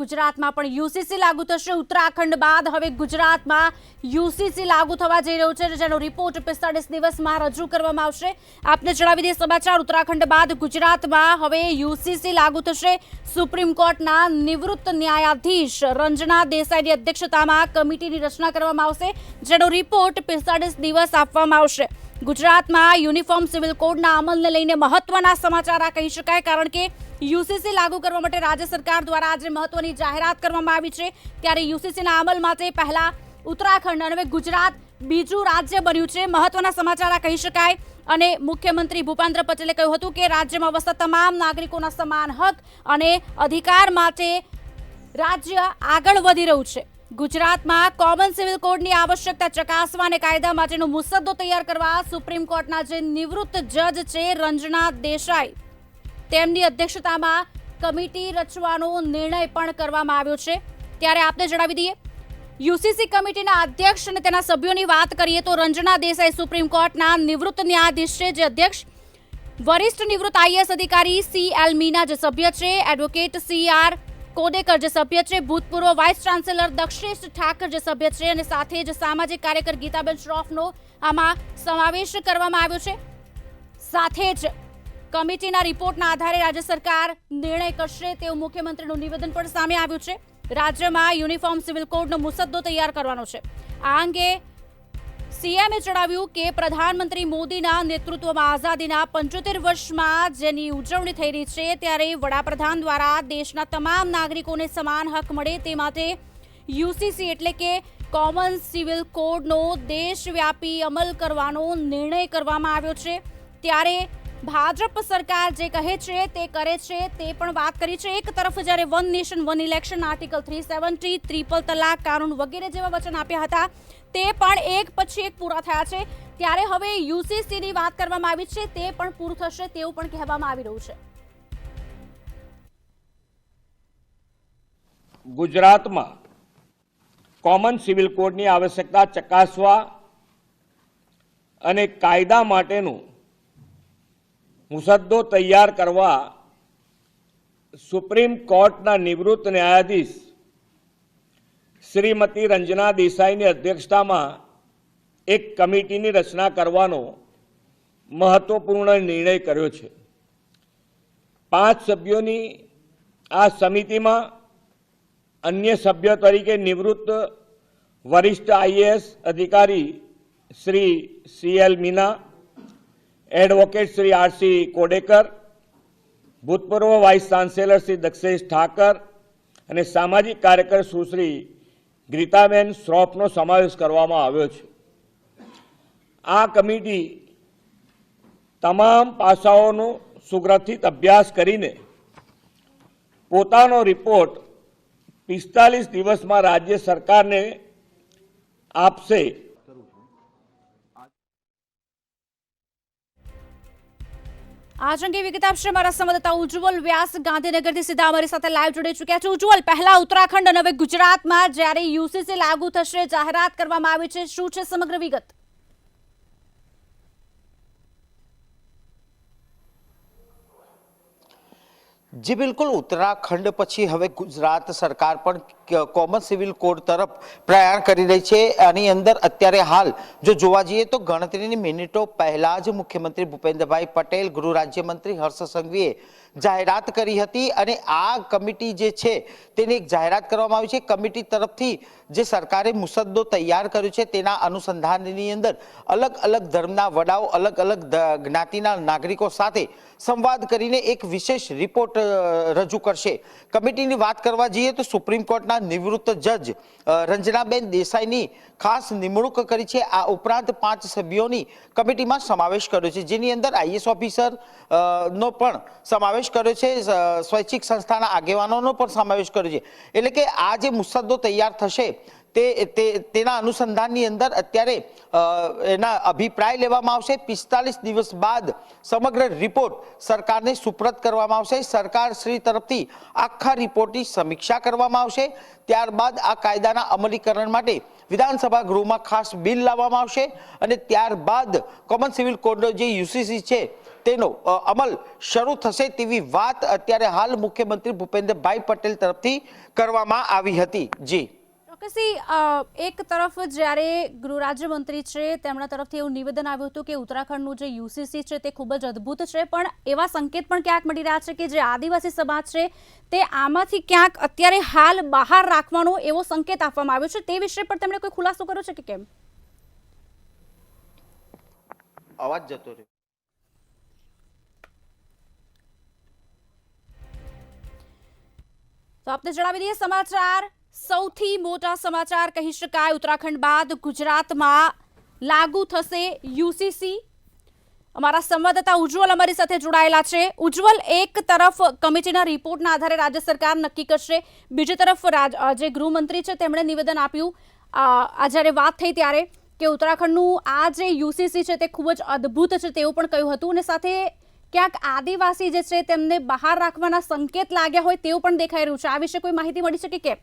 ગુજરાતમાં પણ યુસીસી લાગુ થશે। ઉત્તરાખંડ બાદ હવે ગુજરાતમાં યુસીસી લાગુ થવા જઈ રહ્યું છે, જેનો રિપોર્ટ 45 દિવસમાં રજૂ કરવામાં આવશે। આપને જણાવી દઈએ સમાચાર, ઉત્તરાખંડ બાદ ગુજરાતમાં હવે યુસીસી લાગુ થશે। સુપ્રીમ કોર્ટના નિવૃત્ત ન્યાયાધીશ રંजना દેસાઈની અધ્યક્ષતામાં કમિટીની રચના કરવામાં આવશે, જેનો રિપોર્ટ 45 દિવસ આપવામાં આવશે। ગુજરાતમાં યુનિફોર્મ સિવિલ કોડના અમલને લઈને મહત્વના સમાચાર આ કહી શકાય, કારણ કે યુસીસી લાગુ કરવા માટે રાજ્ય સરકાર દ્વારા આજે મહત્વની જાહેરાત કરવામાં આવી છે। ત્યારે યુસીસીના અમલ માટે પહેલા ઉત્તરાખંડ અને હવે ગુજરાત બીજું રાજ્ય બન્યું છે। મહત્વના સમાચાર આ કહી શકાય અને મુખ્યમંત્રી ભૂપેન્દ્ર પટેલે કહ્યું હતું કે રાજ્યમાં વસતા તમામ નાગરિકોના સમાન હક અને અધિકાર માટે રાજ્ય આગળ વધી રહ્યું છે। ગુજરાતમાં કોમન સિવિલ કોડની આવશ્યકતા ચકાસવા અને કાયદા માટેનો મુસદ્દો તૈયાર કરવા સુપ્રીમ કોર્ટના જે નિવૃત્ત જજ છે રંजना દેસાઈ, તેમની અધ્યક્ષતામાં કમિટી રચવાનો નિર્ણય પણ કરવામાં આવ્યો છે। ત્યારે આપને જણાવી દઈએ, યુસીસી કમિટીના અધ્યક્ષ અને તેના સભ્યોની વાત કરીએ તો રંजना દેસાઈ સુપ્રીમ કોર્ટના નિવૃત્ત ન્યાયાધીશ છે, જે અધ્યક્ષ વરિષ્ઠ નિવૃત્ત આઈએએસ અધિકારી CL મીના જે સભ્ય છે, એડવોકેટ CR કોડેકર જે સભ્ય છે, ભૂતપૂર્વ વાઇસ ચાન્સેલર દક્ષેશ ઠાકર જે સભ્ય છે અને સાથે જ સામાજિક કાર્યકર ગીતાબેન શ્રોફનો આમાં સમાવેશ કરવામાં આવ્યો છે। સાથે જ કમિટીના રિપોર્ટના આધારે રાજ્ય સરકાર નિર્ણય કરશે તેવું મુખ્યમંત્રીનું નિવેદન પણ સામે આવ્યું છે। રાજ્યમાં યુનિફોર્મ સિવિલ કોડનો મુસદ્દો તૈયાર કરવાનો છે। આ અંગે સીએમએ જણાવ્યું કે પ્રધાનમંત્રી મોદીના નેતૃત્વમાં આઝાદીના 75 વર્ષમાં જેની ઉજવણી થઈ રહી છે, ત્યારે વડાપ્રધાન દ્વારા દેશના તમામ નાગરિકોને સમાન હક મળે તે માટે યુસીસી એટલે કે કોમન સિવિલ કોડનો દેશવ્યાપી અમલ કરવાનો નિર્ણય કરવામાં આવ્યો છે। ત્યારે ભાજપ સરકાર જે કહે છે તે કરે છે, તે પણ વાત કરી છે। એક તરફ જ્યારે one nation one election, article 370, triple તલાક કાનૂન વગેરે જેવા વચન આપ્યા હતા, તે પણ એક પછી એક પૂરા થયા છે। ત્યારે હવે યુસીસીની વાત કરવામાં આવી છે, તે પણ પૂરું થશે તેવું પણ કહેવામાં આવી રહ્યું છે। ગુજરાતમાં કોમન સિવિલ કોડની આવશ્યકતા ચકાસવા અને કાયદા માટેનું મુસદ્દો તૈયાર કરવા સુપ્રીમ કોર્ટના નિવૃત્ત ન્યાયાધીશ શ્રીમતી રંजना દેસાઈની અધ્યક્ષતામાં એક કમિટીની રચના કરવાનો મહત્વપૂર્ણ નિર્ણય કર્યો છે। 5 સભ્યોની આ સમિતિમાં અન્ય સભ્ય તરીકે નિવૃત્ત વરિષ્ઠ આઈએએસ અધિકારી Shri CL Meena, advocate Shri RC Kodekar, ભૂતપૂર્વ વાઇસ ચાન્સેલર શ્રી દક્ષેશ ઠાકર અને સામાજિક કાર્યકર સુશ્રી ગીતાબેન શ્રોફનો સમાવેશ કરવામાં આવ્યો છે। આ કમિટી તમામ પાસાઓનો સુગ્રથિત અભ્યાસ કરીને પોતાનો રિપોર્ટ 45 દિવસમાં રાજ્ય સરકારને આપશે। આજ અંગે વિગત આપશે મારા સંવાદદાતા ઉજ્જવલ વ્યાસ ગાંધીનગરથી સીધા અમારી સાથે લાઈવ જોડાઈ ચૂક્યા છે। ઉજ્જવલ, પહેલા ઉત્તરાખંડ અને હવે ગુજરાતમાં જ્યારે યુસીસી લાગુ થશે, જાહેરાત કરવામાં આવી છે, શું છે સમગ્ર વિગત? જી બિલકુલ, ઉત્તરાખંડ પછી હવે ગુજરાત સરકાર પણ કોમન સિવિલ કોડ તરફ પ્રયાણ કરી રહી છે। આની અંદર અત્યારે હાલ જો જોવા જઈએ તો ગણતરીની મિનિટો પહેલા જ મુખ્યમંત્રી ભૂપેન્દ્રભાઈ પટેલ, ગૃહ રાજ્યમંત્રી હર્ષ સંઘવીએ જાહેરાત કરી હતી અને આ કમિટી જે છે તેની એક જાહેરાત કરવામાં આવી છે। કમિટી તરફથી જે સરકારે મુસદ્દો તૈયાર કર્યો છે તેના અનુસંધાનની અંદર અલગ અલગ ધર્મના વડાઓ, અલગ અલગ જ્ઞાતિના નાગરિકો સાથે સંવાદ કરીને એક વિશેષ રિપોર્ટ રજૂ કરશે। કમિટીની વાત કરવા જઈએ તો સુપ્રીમ કોર્ટના નિવૃત્ત જજ રંજનાબેન દેસાઈની ખાસ નિમણૂક કરી છે। આ ઉપરાંત 5 સભ્યોની કમિટીમાં સમાવેશ કર્યો છે, જેની અંદર આઈએએસ ઓફિસર નો પણ સમાવેશ કર્યો છે, સ્વૈચ્છિક સંસ્થાના આગેવાનોનો પણ સમાવેશ કર્યો છે। એટલે કે આ જે મુસદ્દો તૈયાર થશે તેના અનુસંધાનની અંદર અત્યારે એના અભિપ્રાય લેવામાં આવશે। 45 દિવસ બાદ સમગ્ર રિપોર્ટ સરકારને સુપ્રત કરવામાં આવશે। સરકાર શ્રી તરફથી આખા રિપોર્ટની સમીક્ષા કરવામાં આવશે। ત્યારબાદ આ કાયદાના અમલીકરણ માટે વિધાનસભા ગૃહમાં ખાસ બિલ લાવવામાં આવશે અને ત્યારબાદ કોમન સિવિલ કોડનો જે યુસીસી છે તેનો અમલ શરૂ થશે તેવી વાત અત્યારે હાલ મુખ્યમંત્રી ભૂપેન્દ્રભાઈ પટેલ તરફથી કરવામાં આવી હતી. જી ચોક્કસી એક તરફ જ્યારે ગૃહ રાજ્યમંત્રી છે તેમના તરફથી એવું નિવેદન આવ્યું હતું કે ઉત્તરાખંડનું જે યુસીસી છે તે ખૂબ જ અદ્ભુત છે, પણ એવા સંકેત પણ ક્યાંક મળી રહ્યા છે કે જે આદિવાસી સમાજ છે તે આમાંથી ક્યાંક અત્યારે હાલ બહાર રાખવાનો એવો સંકેત આપવામાં આવ્યો છે. તે વિશે પર તેમણે કોઈ ખુલાસો કર્યો છે કે કેમ? અવાજ જતો રહ્યો. તો આપને જણાવી દઈએ સમાચાર, સૌથી મોટા સમાચાર કહી શકાય. ઉત્તરાખંડ બાદ ગુજરાતમાં લાગુ થશે યુસીસી. અમારા સંવાદદાતા ઉજ્જવલ અમારી સાથે જોડાયેલા છે. ઉજ્જવલ, એક તરફ કમિટીના રિપોર્ટના આધારે રાજ્ય સરકાર નક્કી કરશે, બીજી તરફ જે ગૃહમંત્રી છે તેમણે નિવેદન આપ્યું આ જ્યારે વાત થઈ ત્યારે કે ઉત્તરાખંડનું આ જે યુસીસી છે તે ખૂબ જ અદ્ભુત છે તેવું પણ કહ્યું હતું, અને સાથે ક્યાંક આદિવાસી જે છે તેમને બહાર રાખવાના સંકેત લાગ્યા હોય તેવું પણ દેખાઈ રહ્યું છે. આ વિશે કોઈ માહિતી મળી શકે કેમ?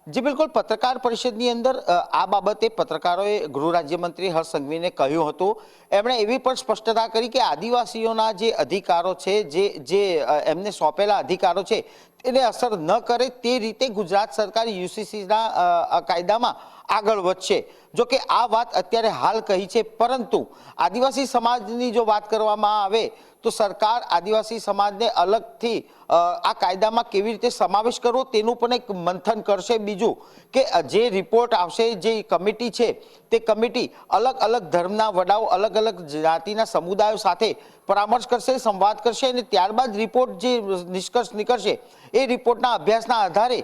જી બિલકુલ, પત્રકાર પરિષદની અંદર આ બાબતે પત્રકારોએ ગૃહ રાજ્યમંત્રી હર્ષ સંઘવીને કહ્યું હતું. એમણે એવી પણ સ્પષ્ટતા કરી કે આદિવાસીઓના જે અધિકારો છે, જે એમને સોંપેલા અધિકારો છે તેને અસર ન કરે તે રીતે ગુજરાત સરકાર યુસીસીના કાયદામાં આગળ વધશે. જો કે આ વાત અત્યારે હાલ કહી છે, પરંતુ આદિવાસી સમાજની જો વાત કરવામાં આવે તો સરકાર આદિવાસી સમાજને અલગથી આ કાયદામાં કેવી રીતે સમાવેશ કરવો તેનું પણ એક મંથન કરશે. બીજું કે જે રિપોર્ટ આવશે, જે કમિટી છે તે કમિટી અલગ અલગ ધર્મના વડાઓ, અલગ અલગ જાતિના સમુદાયો સાથે પરામર્શ કરશે, સંવાદ કરશે, અને ત્યારબાદ રિપોર્ટ જે નિષ્કર્ષ નીકળશે એ રિપોર્ટના અભ્યાસના આધારે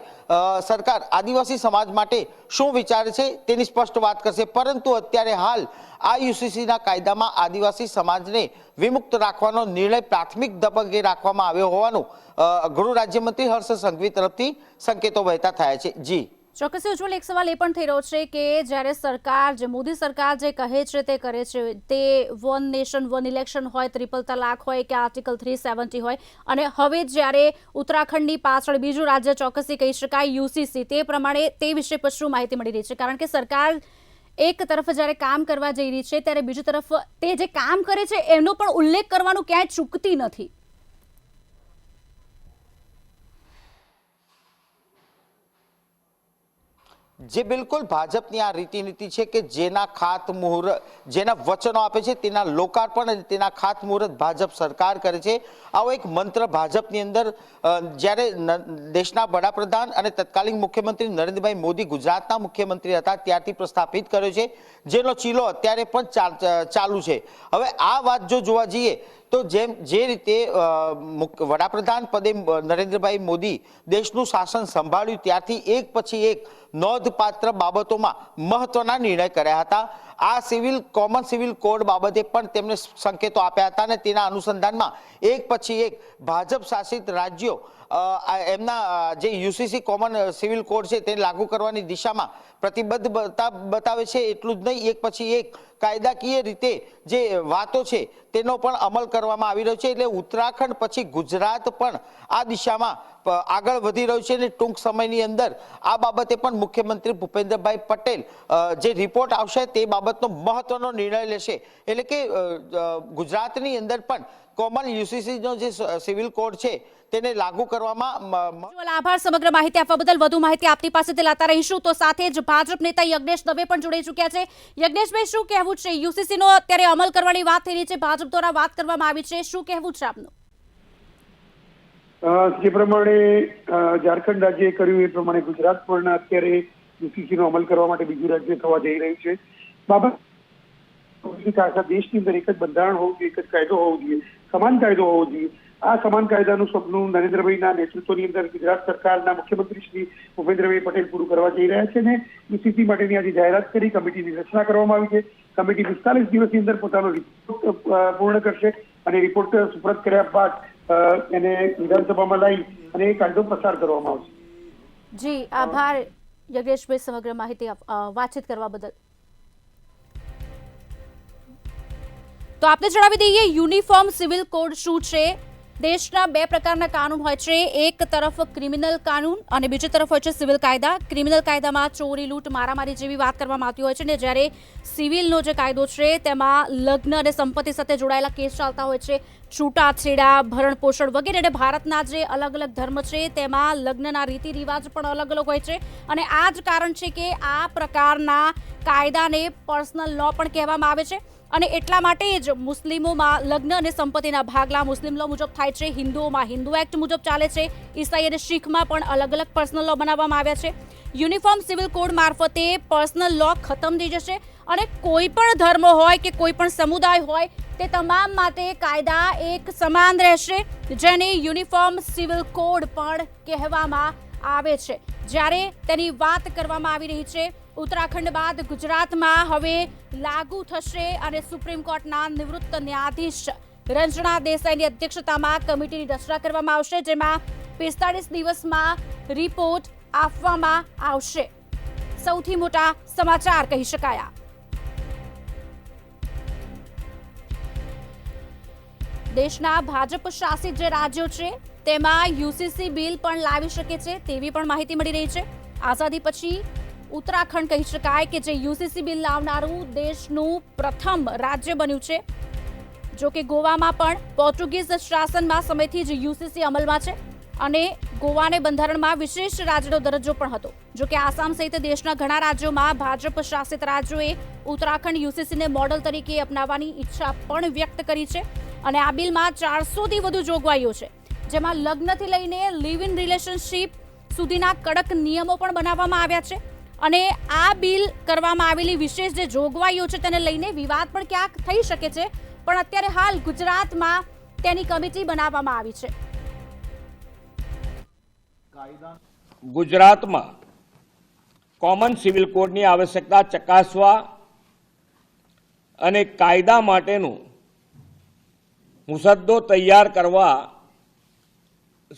સરકાર આદિવાસી સમાજ માટે શું વિચારે છે તેની સ્પષ્ટ વાત કરશે. પરંતુ અત્યારે હાલ આ યુસીસીના કાયદામાં આદિવાસી સમાજને વિમુક્ત રાખવાનો નિર્ણય પ્રાથમિક તબક્કે રાખવામાં આવ્યો હોવાનું ગૃહ રાજ્યમંત્રી હર્ષ સંઘવી તરફથી સંકેતો વહેતા થયા છે. જી ચોક્કસ ઉજ્જવલ, એક સવાલ એ પણ થઈ રહ્યો છે કે જ્યારે સરકાર, જે મોદી સરકાર જે કહે છે તે કરે છે, તે વન નેશન વન ઇલેક્શન હોય, ટ્રિપલ તલાક હોય કે આર્ટિકલ 370 હોય, અને હવે જ્યારે ઉત્તરાખંડની પાછળ બીજું રાજ્ય ચોક્કસી કહી શકાય યુસીસી, તે પ્રમાણે તે વિશે પર શું માહિતી મળી રહી છે? કારણ કે સરકાર એક તરફ જ્યારે કામ કરવા જઈ રહી છે ત્યારે બીજી તરફ તે જે કામ કરે છે એનો પણ ઉલ્લેખ કરવાનું ક્યાંય ચૂકતી નથી. જે બિલકુલ ભાજપની આ રીતિનીતિ છે કે જેના ખાતમુહૂર્ત, જેના વચનો આપે છે તેના લોકાર્પણ અને તેના ખાતમુહૂર્ત ભાજપ સરકાર કરે છે. આવો એક મંત્ર ભાજપની અંદર જ્યારે દેશના વડાપ્રધાન અને તત્કાલીન મુખ્યમંત્રી નરેન્દ્રભાઈ મોદી ગુજરાતના મુખ્યમંત્રી હતા ત્યારથી પ્રસ્થાપિત કર્યો છે, જેનો ચીલો અત્યારે પણ ચાલુ છે. હવે આ વાત જો જોવા જઈએ તો જે રીતે વડાપ્રધાન પદે નરેન્દ્રભાઈ મોદી દેશનું શાસન સંભાળ્યું ત્યારથી એક પછી એક નોંધપાત્ર બાબતોમાં મહત્વના નિર્ણય કર્યા હતા. આ કોમન સિવિલ કોડ બાબતે પણ તેમણે સંકેતો આપ્યા હતા, અને તેના અનુસંધાનમાં એક પછી એક ભાજપ શાસિત રાજ્યો એમના જે યુસીસી કોમન સિવિલ કોડ છે તે લાગુ કરવાની દિશામાં પ્રતિબદ્ધતા બતાવે છે. એટલું જ નહીં, એક પછી એક કાયદાકીય રીતે જે વાતો છે તેનો પણ અમલ કરવામાં આવી રહ્યો છે. એટલે ઉત્તરાખંડ પછી ગુજરાત પણ આ દિશામાં આગળ વધી રહ્યું છે, અને ટૂંક સમયની અંદર આ બાબતે પણ મુખ્યમંત્રી ભૂપેન્દ્રભાઈ પટેલ જે રિપોર્ટ આવશે તે બાબતનો મહત્વનો નિર્ણય લેશે. એટલે કે ગુજરાતની અંદર પણ કોમન યુસીસીનો જે સિવિલ કોડ છે તેને લાગુ કરવામાં. આભાર સમગ્ર માહિતી આપવા બદલ. વધુ માહિતી આપની પાસેથી લાતા રહીશું. તો સાથે જ ભાજપ નેતા યજ્ઞેશ દવે પણ જોડાઈ ચૂક્યા છે. યજ્ઞેશભાઈ, શું કહેવું છે? યુસીસીનો અત્યારે અમલ કરવાની વાત થઈ રહી છે, ભાજપ દ્વારા વાત કરવામાં આવી છે, શું કહેવું છે આપનું? જે પ્રમાણે ઝારખંડ રાજ્યએ કર્યું એ પ્રમાણે ગુજરાત પણ અત્યારે યુસીસીનો અમલ કરવા માટે બીજું રાજ્ય થવા જઈ રહ્યું છે. બાબત આખા દેશની અંદર એક જ બંધારણ હોવું જોઈએ, એક જ કાયદો હોવો જોઈએ, સમાન કાયદો હોવો જોઈએ. આ સમાન કાયદાનું સપનું નરેન્દ્રભાઈના નેતૃત્વની અંદર ગુજરાત સરકારના મુખ્યમંત્રી શ્રી ભૂપેન્દ્રભાઈ પટેલ પૂરું કરવા જઈ રહ્યા છે, અને યુસીસી માટેની આજે જાહેરાત કરી કમિટીની રચના કરવામાં આવી છે. કમિટી 45 દિવસની અંદર પોતાનો રિપોર્ટ પૂર્ણ કરશે, અને રિપોર્ટ સુપરત કર્યા બાદ એને વિધાનસભામાં લાવી અને એ કાયદો પસાર કરવામાં આવશે. જી આભાર યજ્ઞેશભાઈ સમગ્ર માહિતી વાતચીત કરવા બદલ. તો આપને જણાવી દઈએ યુનિફોર્મ સિવિલ કોડ શું છે. દેશના બે પ્રકારના કાનૂન હોય છે, એક તરફ ક્રિમિનલ કાનૂન અને બીજી તરફ હોય છે સિવિલ કાયદા. ક્રિમિનલ કાયદામાં ચોરી, લૂંટ, મારામારી જેવી વાત કરવામાં આવતી હોય છે ને જ્યારે સિવિલનો જે કાયદો છે તેમાં લગ્ન અને સંપત્તિ સાથે જોડાયેલા કેસ ચાલતા હોય છે, છૂટાછેડા, ભરણ પોષણ વગેરે. અને ભારતના જે અલગ અલગ ધર્મ છે તેમાં લગ્નના રીતિ રિવાજ પણ અલગ અલગ હોય છે અને આ જ કારણ છે કે આ પ્રકારના કાયદાને પર્સનલ લો પણ કહેવામાં આવે છે. અને એટલા માટે જ મુસ્લિમોમાં લગ્ન અને સંપત્તિના ભાગલા મુસ્લિમ લો મુજબ થાય છે, હિન્દુઓમાં હિન્દુ એક્ટ મુજબ ચાલે છે, ઈસાઈ અને શીખમાં પણ અલગ અલગ પર્સનલ લો બનાવવામાં આવ્યા છે. યુનિફોર્મ સિવિલ કોડ મારફતે પર્સનલ લો ખતમ થઈ જશે અને કોઈ પણ ધર્મ હોય કે કોઈ પણ સમુદાય હોય તે તમામ માટે કાયદા એક સમાન રહેશે, જેને યુનિફોર્મ સિવિલ કોડ પણ કહેવામાં આવે છે. જ્યારે તેની વાત કરવામાં આવી રહી છે, ઉત્તરાખંડ બાદ ગુજરાતમાં હવે લાગુ થશે અને સુપ્રીમ કોર્ટના નિવૃત્ત ન્યાયાધીશ રંજના દેસાઈની અધ્યક્ષતામાં કમિટીની રચના કરવામાં આવશે, જેમાં 45 દિવસમાં રિપોર્ટ આપવામાં આવશે. સૌથી મોટા સમાચાર કહી શકાયા. દેશના ભાજપ શાસિત જે રાજ્યો છે તેમાં યુસીસી બિલ પણ લાવી શકે છે તેવી પણ માહિતી મળી રહી છે. આઝાદી પછી ઉત્તરાખંડ કહી શકાય કે જે યુસીસી બિલ લાવનારું દેશનું પ્રથમ રાજ્ય બન્યું છે. જો કે ગોવામાં પણ પોર્ટુગીઝ શાસનના સમયથી જ યુસીસી અમલમાં છે અને ગોવાને બંધારણમાં વિશેષ રાજ્યનો દરજ્જો પણ હતો. જો કે આસામ સહિત દેશના ઘણા રાજ્યોમાં ભાજપ શાસિત રાજ્યોએ ઉત્તરાખંડ યુસીસીને મોડલ તરીકે અપનાવવાની ઈચ્છા પણ વ્યક્ત કરી છે અને આ બિલમાં 400થી વધુ જોગવાઈઓ છે, જેમાં લગ્નથી લઈને લિવ ઇન રિલેશનશીપ સુધીના કડક નિયમો પણ બનાવવામાં આવ્યા છે. અને આ બિલ કરવામાં આવેલી વિશેષ જે જોગવાઈઓ છે તેને લઈને વિવાદ પણ ક્યાંક થઈ શકે છે, પણ અત્યારે હાલ ગુજરાતમાં તેની કમિટી બનાવવામાં આવી છે. ગુજરાતમાં કોમન સિવિલ કોડની આવશ્યકતા ચકાસવા અને કાયદા માટેનું મુસદ્દો તૈયાર કરવા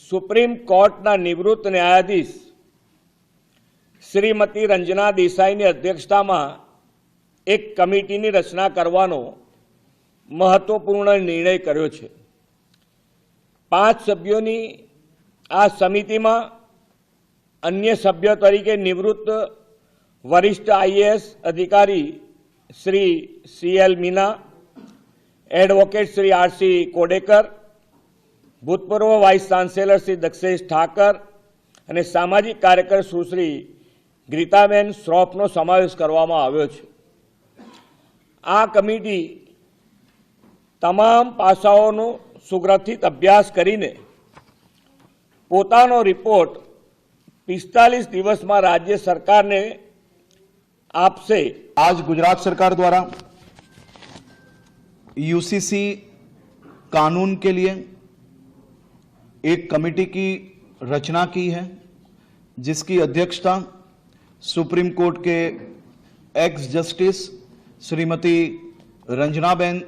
સુપ્રીમ કોર્ટના નિવૃત્ત ન્યાયાધીશ શ્રીમતી રંજના દેસાઈની અધ્યક્ષતામાં એક કમિટીની રચના કરવાનો મહત્વપૂર્ણ નિર્ણય કર્યો છે. 5 સભ્યોની આ સમિતિમાં અન્ય સભ્ય તરીકે નિવૃત્ત વરિષ્ઠ આઈએએસ અધિકારી Shri CL Meena, advocate Shri RC Kodekar, ભૂતપૂર્વ વાઇસ ચાન્સેલર શ્રી દક્ષેશ ઠાકર અને સામાજિક કાર્યકર સુશ્રી ગીતાબેન શ્રોફનો સમાવેશ કરવામાં આવ્યો છે. આ કમિટી તમામ પાસાઓનો સુગ્રથિત અભ્યાસ કરીને પોતાનો રિપોર્ટ 45 દિવસમાં રાજ્ય સરકારને आपसे आज गुजरात सरकार द्वारा यूसीसी कानून के लिए एक कमेटी की रचना की है, जिसकी अध्यक्षता सुप्रीम कोर्ट के एक्स जस्टिस श्रीमती रंजनाबेन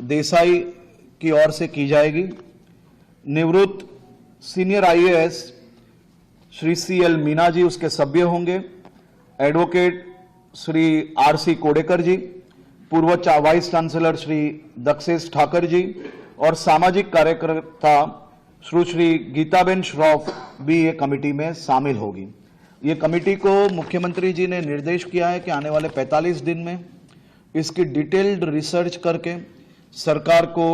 देसाई की ओर से की जाएगी. निवृत्त senior IAS Shri CL Meena ji उसके सभ्य होंगे. एडवोकेट श्री RC कोडेकर जी, पूर्व वाइस चांसलर श्री दक्षेश ठाकर जी और सामाजिक कार्यकर्ता श्री गीताबेन श्रॉफ भी ये कमेटी में शामिल होगी. ये कमेटी को मुख्यमंत्री जी ने निर्देश किया है कि आने वाले 45 दिन में इसकी डिटेल्ड रिसर्च करके सरकार को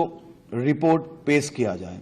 रिपोर्ट पेश किया जाए.